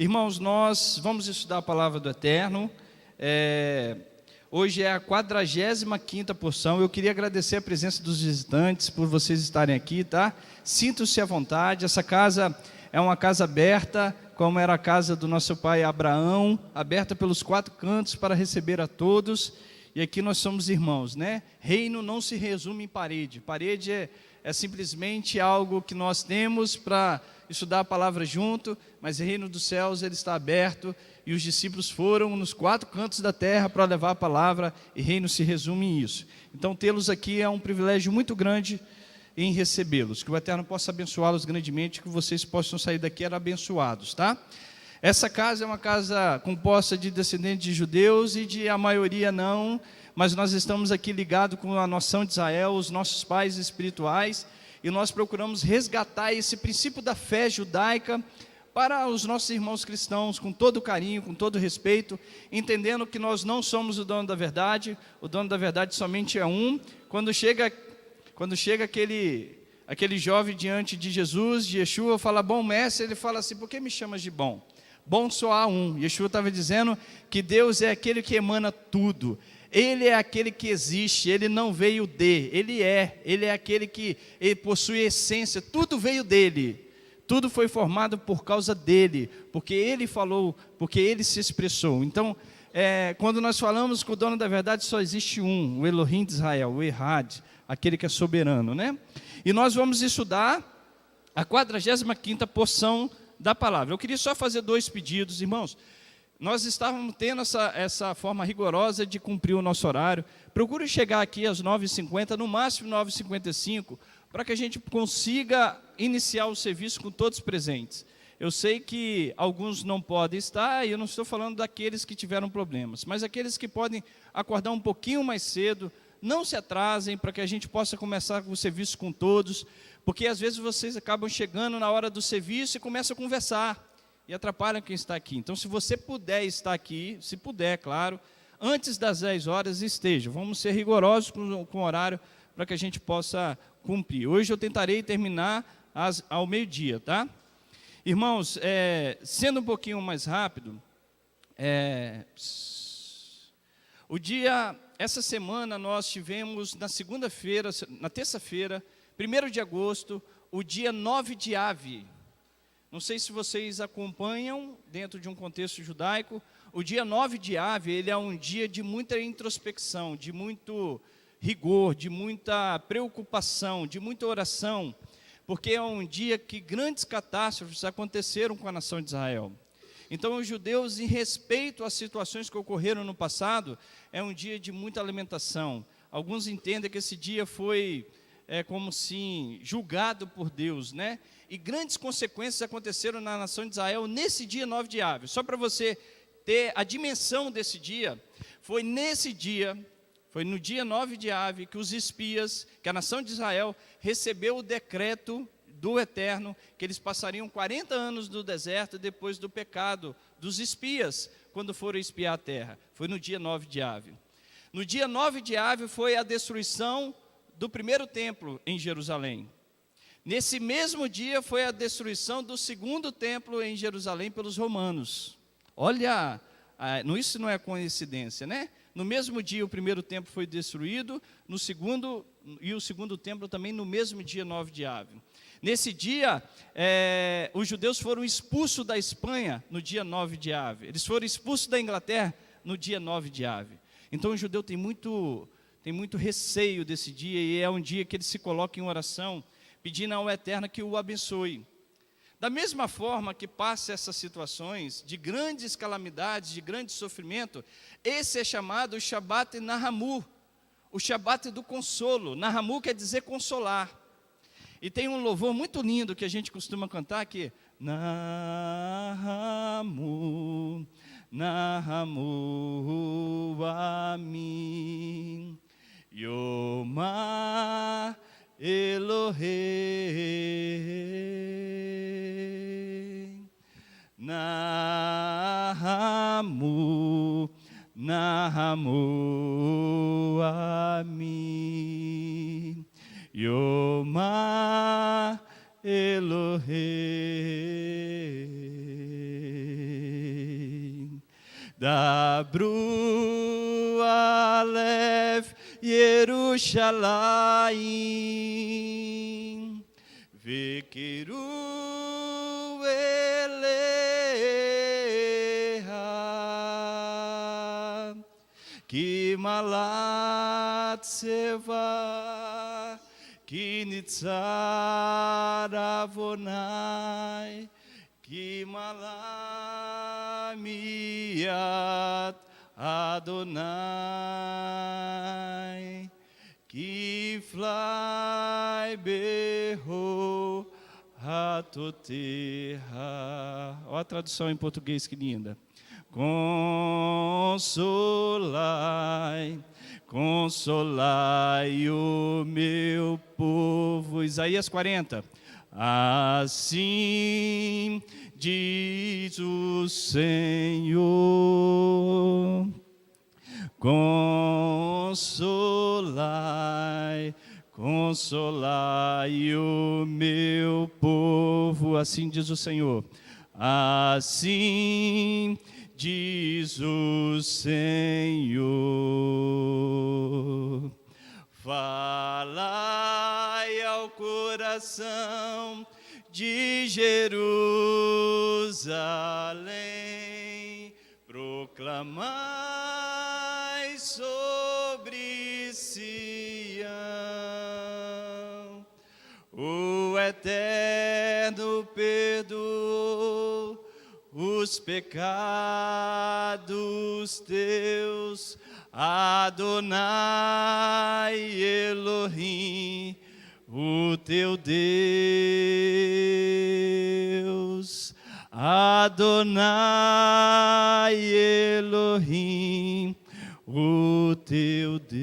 Irmãos, nós vamos estudar a palavra do Eterno. Hoje é a 45ª porção. Eu queria agradecer a presença dos visitantes por vocês estarem aqui, tá? Sintam-se à vontade. Essa casa é uma casa aberta, como era a casa do nosso pai Abraão, aberta pelos 4 cantos para receber a todos. E aqui nós somos irmãos, né? Reino não se resume em parede. Parede é simplesmente algo que nós temos para estudar a palavra junto, mas o reino dos céus ele está aberto e os discípulos foram nos 4 cantos da terra para levar a palavra e reino se resume em isso. Então tê-los aqui é um privilégio muito grande em recebê-los, que o Eterno possa abençoá-los grandemente, que vocês possam sair daqui abençoados, tá? Essa casa é uma casa composta de descendentes de judeus e de a maioria não, mas nós estamos aqui ligados com a nação de Israel, os nossos pais espirituais, e nós procuramos resgatar esse princípio da fé judaica para os nossos irmãos cristãos, com todo carinho, com todo respeito, entendendo que nós não somos o dono da verdade, o dono da verdade somente é um. Quando chega aquele jovem diante de Jesus, de Yeshua, fala, bom mestre, ele fala assim, por que me chamas de bom? Bom só há um. Yeshua estava dizendo que Deus é aquele que emana tudo. Ele é aquele que existe, Ele não veio Ele é aquele que ele possui essência, tudo veio dEle, tudo foi formado por causa dEle, porque Ele falou, porque Ele se expressou. Então, quando nós falamos que o dono da verdade só existe um, o Elohim de Israel, o Errad, aquele que é soberano, né? E nós vamos estudar a 45ª porção da palavra. Eu queria só fazer 2 pedidos, irmãos. Nós estávamos tendo essa forma rigorosa de cumprir o nosso horário. Procure chegar aqui às 9h50, no máximo 9h55, para que a gente consiga iniciar o serviço com todos presentes. Eu sei que alguns não podem estar, e eu não estou falando daqueles que tiveram problemas, mas aqueles que podem acordar um pouquinho mais cedo, não se atrasem, para que a gente possa começar o serviço com todos, porque às vezes vocês acabam chegando na hora do serviço e começam a conversar, e atrapalham quem está aqui. Então, se você puder estar aqui, se puder, claro, antes das 10 horas esteja. Vamos ser rigorosos com o horário para que a gente possa cumprir. Hoje eu tentarei terminar ao meio-dia, tá? Irmãos, sendo um pouquinho mais rápido, essa semana nós tivemos na segunda-feira, na terça-feira, 1º de agosto, o dia 9 de Ave. Não sei se vocês acompanham, dentro de um contexto judaico, o dia 9 de Ave, ele é um dia de muita introspecção, de muito rigor, de muita preocupação, de muita oração, porque é um dia que grandes catástrofes aconteceram com a nação de Israel. Então, os judeus, em respeito às situações que ocorreram no passado, é um dia de muita lamentação. Alguns entendem que esse dia foi como se julgado por Deus, né? E grandes consequências aconteceram na nação de Israel nesse dia 9 de Ave. Só para você ter a dimensão desse dia, foi no dia 9 de Ave, que os espias, que a nação de Israel recebeu o decreto do Eterno, que eles passariam 40 anos no deserto depois do pecado dos espias, quando foram espiar a terra. Foi no dia 9 de Ave. No dia 9 de Ave foi a destruição do primeiro templo em Jerusalém. Nesse mesmo dia foi a destruição do segundo templo em Jerusalém pelos romanos. Olha, isso não é coincidência, né? No mesmo dia o primeiro templo foi destruído, o segundo templo também no mesmo dia 9 de Ave. Nesse dia, os judeus foram expulsos da Espanha no dia 9 de Ave. Eles foram expulsos da Inglaterra no dia 9 de Ave. Então o judeu tem muito receio desse dia, e é um dia que ele se coloca em oração, pedindo ao Eterno que o abençoe. Da mesma forma que passa essas situações de grandes calamidades, de grande sofrimento, esse é chamado o Shabat Nahamu, o Shabat do consolo. Nahamu quer dizer consolar. E tem um louvor muito lindo que a gente costuma cantar, que é Nahamu, Nahamu Amin, Yoma Elohei, Nahamu, Nahamu Amin, Yoma Elohei. Dabru Alef Yerushalayim Vekiru Eleha Ki Malat Seva Ki Nitzar Avonai Ki Malamiat Adonai Ki Fly Beho Hatoteha. Olha a tradução em português, que linda. Consolai, consolai o meu povo. Isaías 40. Assim diz o Senhor, consolai, consolai o meu povo. Assim diz o Senhor. Assim diz o Senhor. Falai ao coração de Jerusalém, proclamai sobre Sião, o Eterno perdoou os pecados teus, Adonai Elohim, o teu Deus, Adonai Elohim, o teu Deus.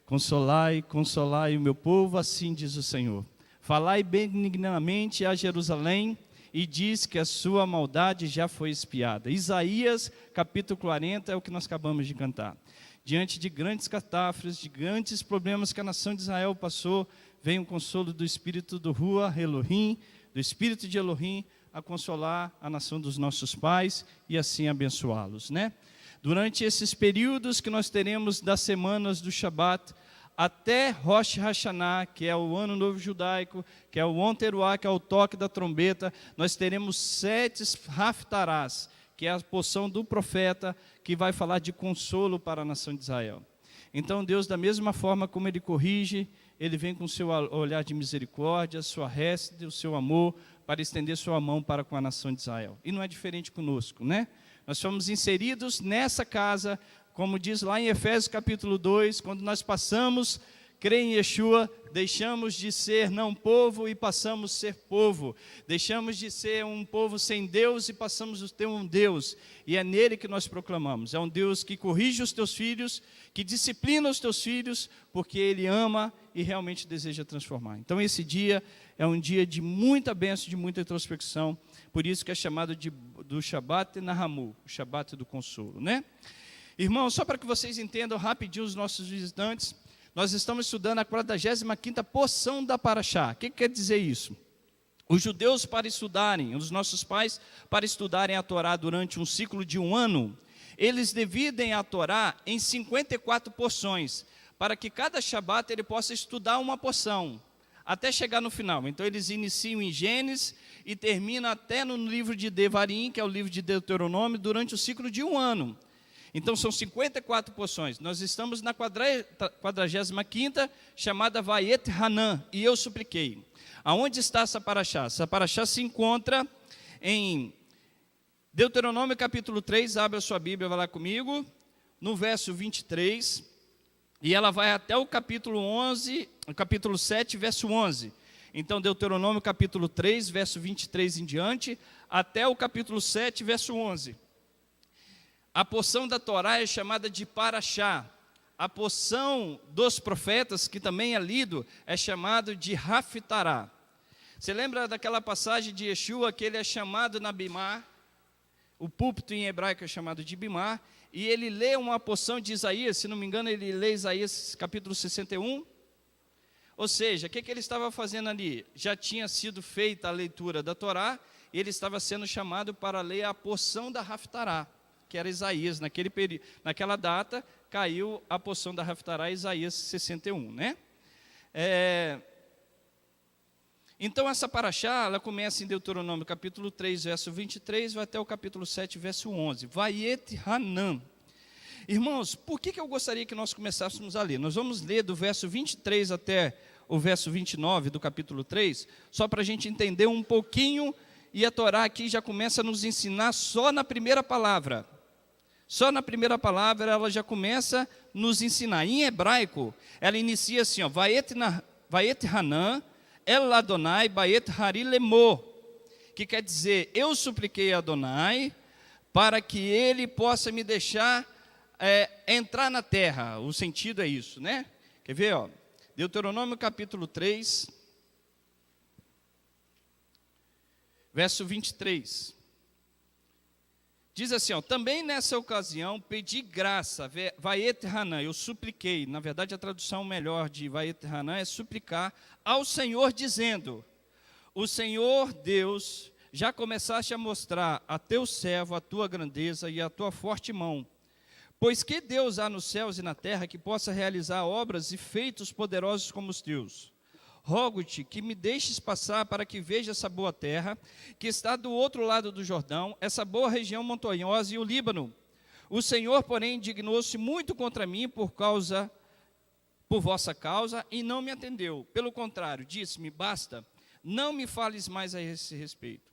Consolai, consolai o meu povo, assim diz o Senhor. Falai benignamente a Jerusalém, e diz que a sua maldade já foi expiada. Isaías, capítulo 40, é o que nós acabamos de cantar. Diante de grandes catástrofes, de grandes problemas que a nação de Israel passou, vem o consolo do Espírito do Rua Elohim, do Espírito de Elohim, a consolar a nação dos nossos pais e assim abençoá-los, né? Durante esses períodos que nós teremos das semanas do Shabat, até Rosh Hashanah, que é o Ano Novo Judaico, que é o Yom Teruah, que é o toque da trombeta, nós teremos 7 Haftarás, que é a porção do profeta, que vai falar de consolo para a nação de Israel. Então Deus, da mesma forma como Ele corrige, Ele vem com o seu olhar de misericórdia, sua reste, o seu amor, para estender sua mão para com a nação de Israel. E não é diferente conosco, né? Nós fomos inseridos nessa casa, como diz lá em Efésios capítulo 2, quando nós passamos, crer em Yeshua, deixamos de ser não povo e passamos a ser povo. Deixamos de ser um povo sem Deus e passamos a ter um Deus. E é nele que nós proclamamos. É um Deus que corrige os teus filhos, que disciplina os teus filhos, porque Ele ama e realmente deseja transformar. Então esse dia é um dia de muita bênção, de muita introspecção. Por isso que é chamado do Shabat Nahamu, o Shabat do consolo, né? Irmãos, só para que vocês entendam rapidinho os nossos visitantes, nós estamos estudando a 45ª porção da Parashá. O que quer dizer isso? Os judeus, para estudarem, os nossos pais, para estudarem a Torá durante um ciclo de um ano, eles dividem a Torá em 54 porções, para que cada Shabat ele possa estudar uma porção, até chegar no final. Então eles iniciam em Gênesis e terminam até no livro de Devarim, que é o livro de Deuteronômio, durante o ciclo de um ano. Então são 54 porções. Nós estamos na 45ª, chamada Vayet Hanan, e eu supliquei. Aonde está essa paraxá? Essa paraxá se encontra em Deuteronômio capítulo 3, abre a sua Bíblia, vai lá comigo, no verso 23, e ela vai até o capítulo 7, verso 11. Então Deuteronômio capítulo 3, verso 23 em diante, até o capítulo 7, verso 11. A porção da Torá é chamada de Parashá. A porção dos profetas, que também é lido, é chamado de Haftará. Você lembra daquela passagem de Yeshua, que ele é chamado na Bimá, o púlpito em hebraico é chamado de Bimá, e ele lê uma porção de Isaías, se não me engano ele lê Isaías capítulo 61. Ou seja, o que ele estava fazendo ali? Já tinha sido feita a leitura da Torá, ele estava sendo chamado para ler a porção da Haftará, que era Isaías. Naquela data, caiu a porção da Haftará, Isaías 61, né? Então, essa paraxá, ela começa em Deuteronômio, capítulo 3, verso 23, vai até o capítulo 7, verso 11. Vaiet Hanan. Irmãos, por que eu gostaria que nós começássemos a ler? Nós vamos ler do verso 23 até o verso 29 do capítulo 3, só para a gente entender um pouquinho, e a Torá aqui já começa a nos ensinar só na primeira palavra. Só na primeira palavra ela já começa a nos ensinar. Em hebraico, ela inicia assim, ó, Vaiet Hanan, El Adonai, Baet Hari Lemo, que quer dizer, eu supliquei a Adonai para que ele possa me deixar entrar na terra. O sentido é isso, né? Quer ver, ó? Deuteronômio capítulo 3, verso 23. Diz assim, ó, também nessa ocasião pedi graça, Vaiet Hanan, eu supliquei. Na verdade, a tradução melhor de Vaiet Hanan é suplicar ao Senhor, dizendo, o Senhor Deus, já começaste a mostrar a teu servo a tua grandeza e a tua forte mão. Pois que Deus há nos céus e na terra que possa realizar obras e feitos poderosos como os teus? Rogo-te que me deixes passar para que veja essa boa terra, que está do outro lado do Jordão, essa boa região montanhosa e o Líbano. O Senhor, porém, indignou-se muito contra mim por vossa causa, e não me atendeu. Pelo contrário, disse-me, basta, não me fales mais a esse respeito.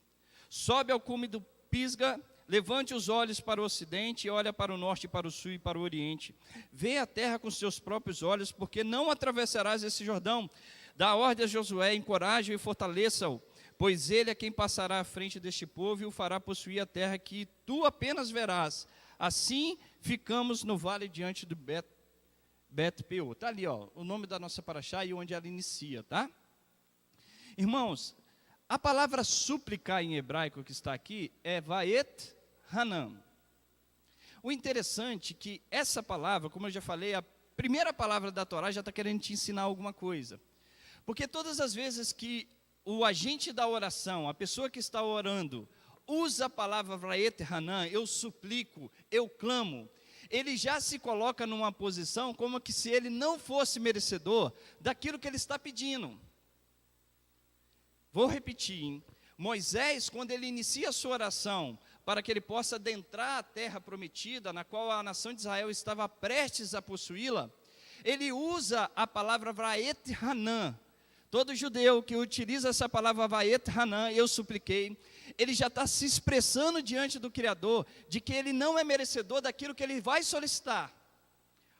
Sobe ao cume do Pisga, levante os olhos para o ocidente, e olha para o norte, para o sul e para o oriente. Vê a terra com seus próprios olhos, porque não atravessarás esse Jordão. Dá ordem a Josué, encoraje-o e fortaleça-o, pois ele é quem passará à frente deste povo e o fará possuir a terra que tu apenas verás. Assim ficamos no vale diante do Bet-peor. Está ali, ó, o nome da nossa paraxá e onde ela inicia, tá? Irmãos, a palavra súplica em hebraico que está aqui é Vaiet Hanan. O interessante é que essa palavra, como eu já falei, a primeira palavra da Torá já está querendo te ensinar alguma coisa. Porque todas as vezes que o agente da oração, a pessoa que está orando, usa a palavra Vaiet Hanan, eu suplico, eu clamo, ele já se coloca numa posição como que se ele não fosse merecedor daquilo que ele está pedindo. Vou repetir, hein? Moisés, quando ele inicia a sua oração, para que ele possa adentrar a terra prometida, na qual a nação de Israel estava prestes a possuí-la, ele usa a palavra Vaiet Hanan. Todo judeu que utiliza essa palavra Vaiet Hanan, eu supliquei, ele já está se expressando diante do Criador, de que ele não é merecedor daquilo que ele vai solicitar.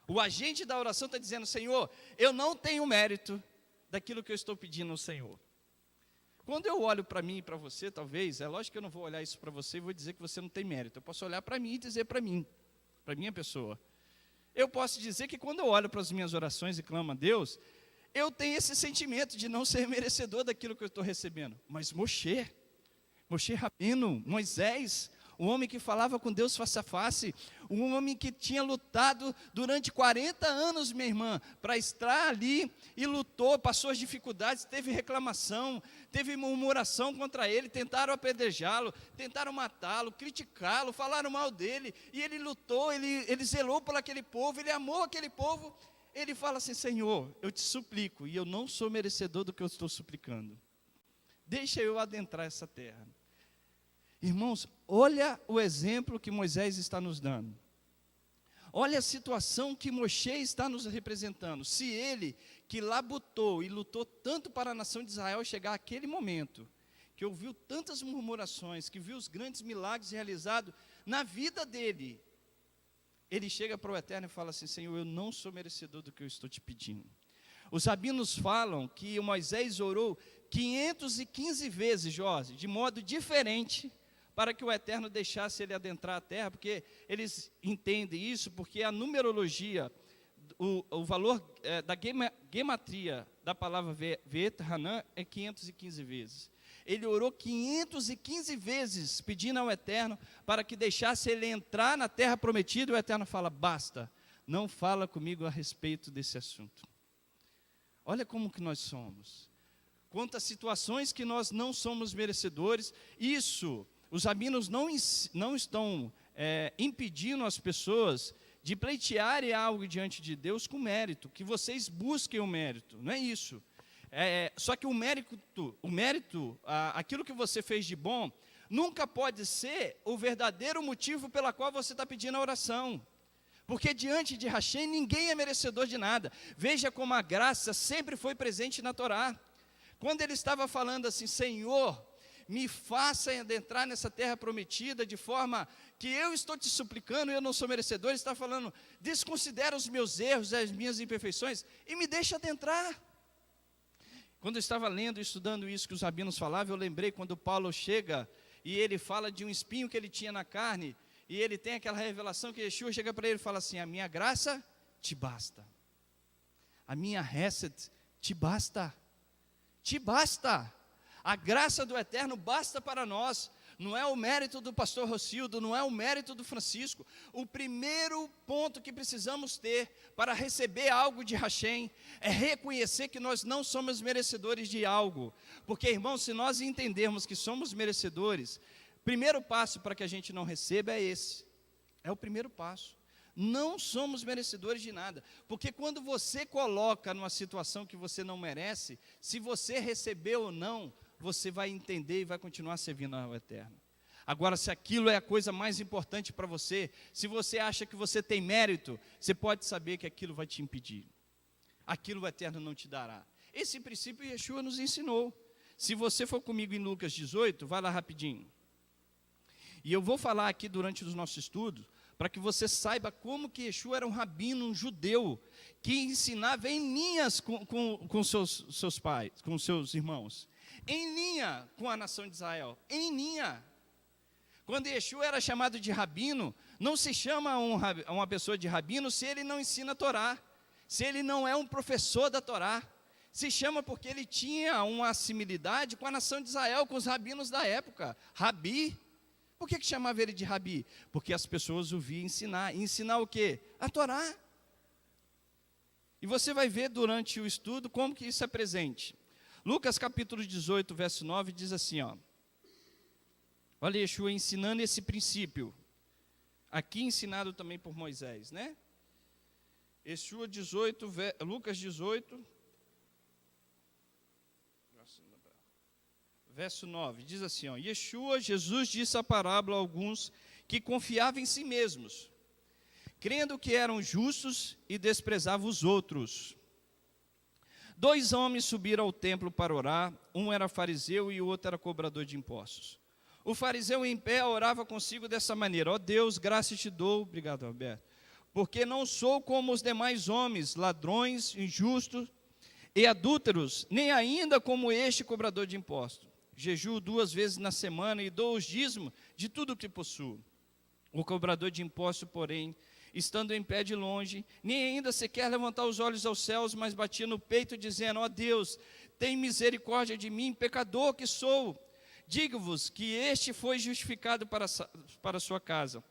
O agente da oração está dizendo, Senhor, eu não tenho mérito daquilo que eu estou pedindo ao Senhor. Quando eu olho para mim e para você, talvez, é lógico que eu não vou olhar isso para você e vou dizer que você não tem mérito. Eu posso olhar para mim e dizer para minha pessoa. Eu posso dizer que quando eu olho para as minhas orações e clamo a Deus, eu tenho esse sentimento de não ser merecedor daquilo que eu estou recebendo. Mas Moshe Rabino, Moisés, o homem que falava com Deus face a face, um homem que tinha lutado durante 40 anos, minha irmã, para estar ali e lutou, passou as dificuldades, teve reclamação, teve murmuração contra ele, tentaram apedrejá-lo, tentaram matá-lo, criticá-lo, falaram mal dele, e ele lutou, ele zelou por aquele povo, ele amou aquele povo. Ele fala assim, Senhor, eu te suplico, e eu não sou merecedor do que eu estou suplicando. Deixa eu adentrar essa terra. Irmãos, olha o exemplo que Moisés está nos dando. Olha a situação que Moshe está nos representando. Se ele, que labutou e lutou tanto para a nação de Israel chegar àquele momento, que ouviu tantas murmurações, que viu os grandes milagres realizados na vida dele, ele chega para o Eterno e fala assim, Senhor, eu não sou merecedor do que eu estou te pedindo. Os rabinos falam que Moisés orou 515 vezes, Jorge, de modo diferente, para que o Eterno deixasse ele adentrar a terra, porque eles entendem isso, porque a numerologia, o valor da gematria da palavra Vaiet Hanan é 515 vezes. Ele orou 515 vezes, pedindo ao Eterno para que deixasse ele entrar na terra prometida, e o Eterno fala, basta, não fala comigo a respeito desse assunto. Olha como que nós somos. quanto a situações que nós não somos merecedores. Isso, os rabinos não estão impedindo as pessoas de pleitearem algo diante de Deus com mérito, que vocês busquem o mérito, não é isso. Só que o mérito, aquilo que você fez de bom, nunca pode ser o verdadeiro motivo pela qual você está pedindo a oração. Porque diante de Hashem, ninguém é merecedor de nada. Veja como a graça sempre foi presente na Torá. Quando ele estava falando assim, Senhor, me faça adentrar nessa terra prometida, de forma que eu estou te suplicando e eu não sou merecedor, ele está falando, desconsidera os meus erros, as minhas imperfeições, e me deixa adentrar. Quando eu estava lendo e estudando isso que os rabinos falavam, eu lembrei quando Paulo chega e ele fala de um espinho que ele tinha na carne, e ele tem aquela revelação que Yeshua chega para ele e fala assim, a minha graça te basta, a minha hesed te basta, a graça do Eterno basta para nós. Não é o mérito do pastor Rocildo, não é o mérito do Francisco. O primeiro ponto que precisamos ter para receber algo de Hashem é reconhecer que nós não somos merecedores de algo. Porque, irmãos, se nós entendermos que somos merecedores, primeiro passo para que a gente não receba é esse. É o primeiro passo. Não somos merecedores de nada. Porque quando você coloca numa situação que você não merece, se você recebeu ou não, você vai entender e vai continuar servindo ao Eterno. Agora, se aquilo é a coisa mais importante para você, se você acha que você tem mérito, você pode saber que aquilo vai te impedir. Aquilo o Eterno não te dará. Esse princípio Yeshua nos ensinou. Se você for comigo em Lucas 18, vai lá rapidinho. E eu vou falar aqui durante os nossos estudos, para que você saiba como que Yeshua era um rabino, um judeu, que ensinava em linhas com seus pais, com seus irmãos. Em linha com a nação de Israel, em linha. Quando Yeshua era chamado de rabino, não se chama uma pessoa de rabino se ele não ensina a Torá, se ele não é um professor da Torá. Se chama porque ele tinha uma similitude com a nação de Israel, com os rabinos da época, Rabi. Por que chamava ele de Rabi? Porque as pessoas o viam ensinar. Ensinar o quê? A Torá. E você vai ver durante o estudo como que isso é presente. Lucas capítulo 18, verso 9, diz assim, ó. Olha Yeshua ensinando esse princípio. Aqui ensinado também por Moisés, né? Yeshua 18, Lucas 18, verso 9, diz assim, ó. Yeshua, Jesus disse a parábola a alguns que confiavam em si mesmos, crendo que eram justos e desprezavam os outros. 2 homens subiram ao templo para orar, um era fariseu e o outro era cobrador de impostos. O fariseu em pé orava consigo dessa maneira, ó Deus, graça te dou, obrigado Alberto, porque não sou como os demais homens, ladrões, injustos e adúlteros, nem ainda como este cobrador de impostos. Jejuo 2 vezes na semana e dou os dízimos de tudo o que possuo. O cobrador de impostos, porém, estando em pé de longe, nem ainda sequer levantar os olhos aos céus, mas batia no peito, dizendo, ó Deus, tem misericórdia de mim, pecador que sou. Digo-vos que este foi justificado para a sua casa,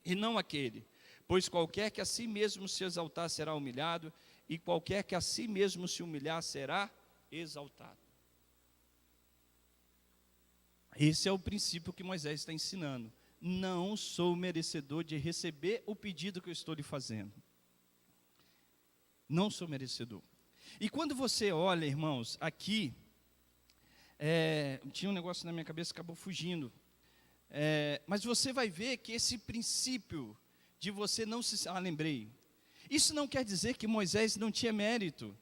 e não aquele. Pois qualquer que a si mesmo se exaltar será humilhado, e qualquer que a si mesmo se humilhar será exaltado. Esse é o princípio que Moisés está ensinando. Não sou merecedor de receber o pedido que eu estou lhe fazendo. Não sou merecedor. E quando você olha, irmãos, aqui, tinha um negócio na minha cabeça, acabou fugindo. Mas você vai ver que esse princípio de você não se... lembrei. Isso não quer dizer que Moisés não tinha mérito.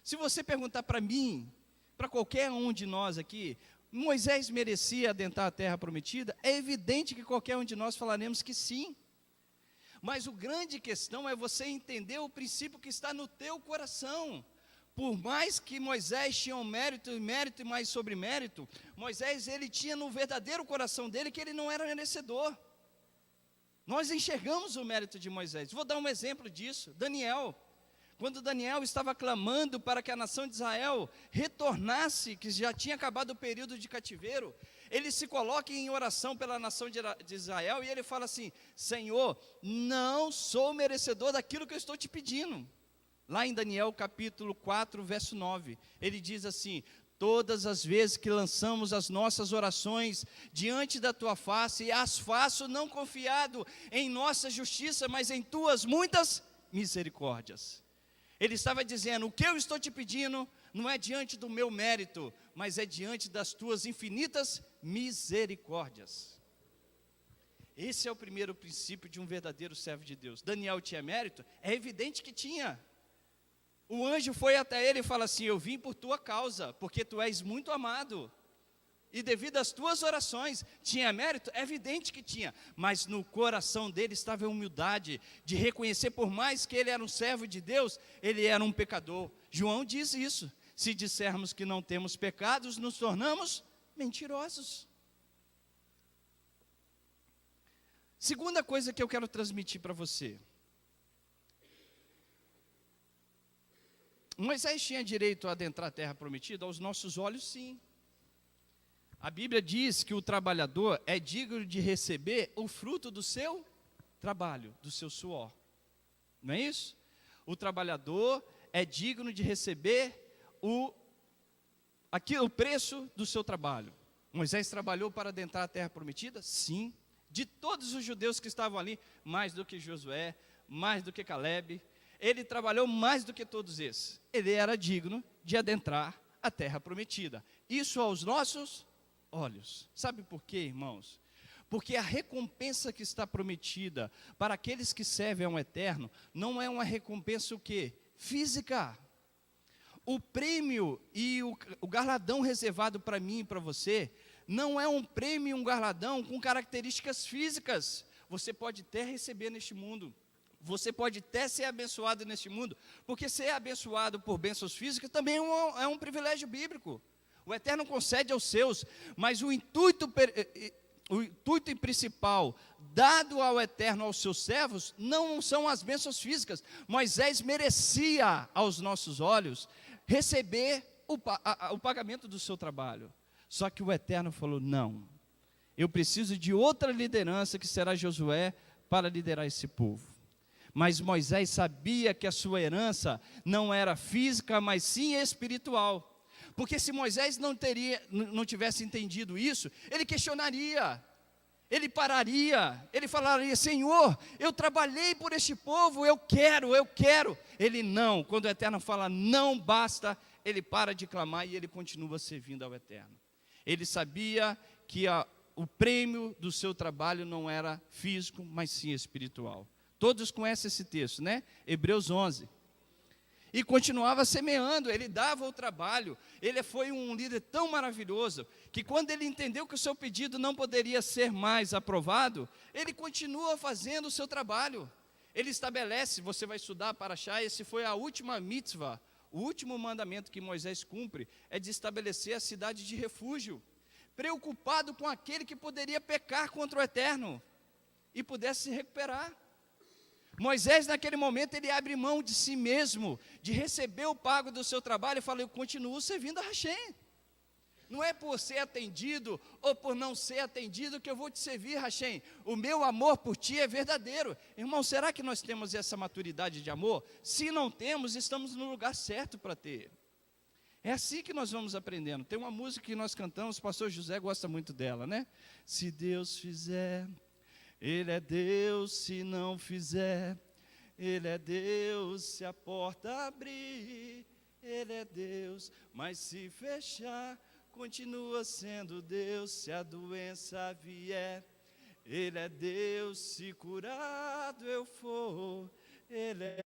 Se você perguntar para mim, para qualquer um de nós aqui, Moisés merecia adentrar a terra prometida? É evidente que qualquer um de nós falaremos que sim. Mas o grande questão é você entender o princípio que está no teu coração. Por mais que Moisés tinha um mérito e mais sobre mérito, Moisés ele tinha no verdadeiro coração dele que ele não era merecedor. Nós enxergamos o mérito de Moisés. Vou dar um exemplo disso. Daniel. Quando Daniel estava clamando para que a nação de Israel retornasse, que já tinha acabado o período de cativeiro, ele se coloca em oração pela nação de Israel e ele fala assim, Senhor, não sou merecedor daquilo que eu estou te pedindo. Lá em Daniel capítulo 4, verso 9, ele diz assim, Todas as vezes que lançamos as nossas orações diante da tua face, as faço não confiado em nossa justiça, mas em tuas muitas misericórdias. Ele estava dizendo: o que eu estou te pedindo não é diante do meu mérito, mas é diante das tuas infinitas misericórdias. Esse é o primeiro princípio de um verdadeiro servo de Deus. Daniel tinha mérito? É evidente que tinha. O anjo foi até ele e falou assim: eu vim por tua causa, porque tu és muito amado. E devido às tuas orações, tinha mérito? É evidente que tinha. Mas no coração dele estava a humildade de reconhecer, por mais que ele era um servo de Deus, ele era um pecador. João diz isso: se dissermos que não temos pecados, nos tornamos mentirosos. Segunda coisa que eu quero transmitir para você. Moisés tinha direito a adentrar a terra prometida? Aos nossos olhos, sim. A Bíblia diz que o trabalhador é digno de receber o fruto do seu trabalho, do seu suor. Não é isso? O trabalhador é digno de receber o preço do seu trabalho. Moisés trabalhou para adentrar a terra prometida? Sim. De todos os judeus que estavam ali, mais do que Josué, mais do que Calebe, ele trabalhou mais do que todos esses. Ele era digno de adentrar a terra prometida. Isso aos nossos olhos. Sabe por quê, irmãos? Porque a recompensa que está prometida para aqueles que servem ao Eterno não é uma recompensa o quê? Física. O prêmio e o galardão reservado para mim e para você não é um prêmio e um galardão com características físicas. Você pode até receber neste mundo. Você pode até ser abençoado neste mundo, porque ser abençoado por bênçãos físicas também é um privilégio bíblico. O Eterno concede aos seus, mas o intuito principal dado ao Eterno, aos seus servos, não são as bênçãos físicas. Moisés merecia, aos nossos olhos, receber o pagamento do seu trabalho. Só que o Eterno falou: não, eu preciso de outra liderança, que será Josué, para liderar esse povo. Mas Moisés sabia que a sua herança não era física, mas sim espiritual. Porque se Moisés não tivesse entendido isso, ele questionaria, ele pararia, ele falaria: Senhor, eu trabalhei por este povo, eu quero. Ele não, quando o Eterno fala não basta, ele para de clamar e ele continua servindo ao Eterno. Ele sabia que o prêmio do seu trabalho não era físico, mas sim espiritual. Todos conhecem esse texto, né? Hebreus 11. E continuava semeando, ele dava o trabalho. Ele foi um líder tão maravilhoso, que quando ele entendeu que o seu pedido não poderia ser mais aprovado, ele continua fazendo o seu trabalho. Ele estabelece, você vai estudar para achar, esse foi a última mitzvah, o último mandamento que Moisés cumpre, é de estabelecer a cidade de refúgio, preocupado com aquele que poderia pecar contra o Eterno, e pudesse se recuperar. Moisés, naquele momento, ele abre mão de si mesmo, de receber o pago do seu trabalho, e fala: eu continuo servindo a Hashem. Não é por ser atendido ou por não ser atendido que eu vou te servir, Hashem. O meu amor por ti é verdadeiro. Irmão, será que nós temos essa maturidade de amor? Se não temos, estamos no lugar certo para ter. É assim que nós vamos aprendendo. Tem uma música que nós cantamos, o pastor José gosta muito dela, né? Se Deus fizer, Ele é Deus. Se não fizer, Ele é Deus. Se a porta abrir, Ele é Deus. Mas se fechar, continua sendo Deus. Se a doença vier, Ele é Deus. Se curado eu for, Ele é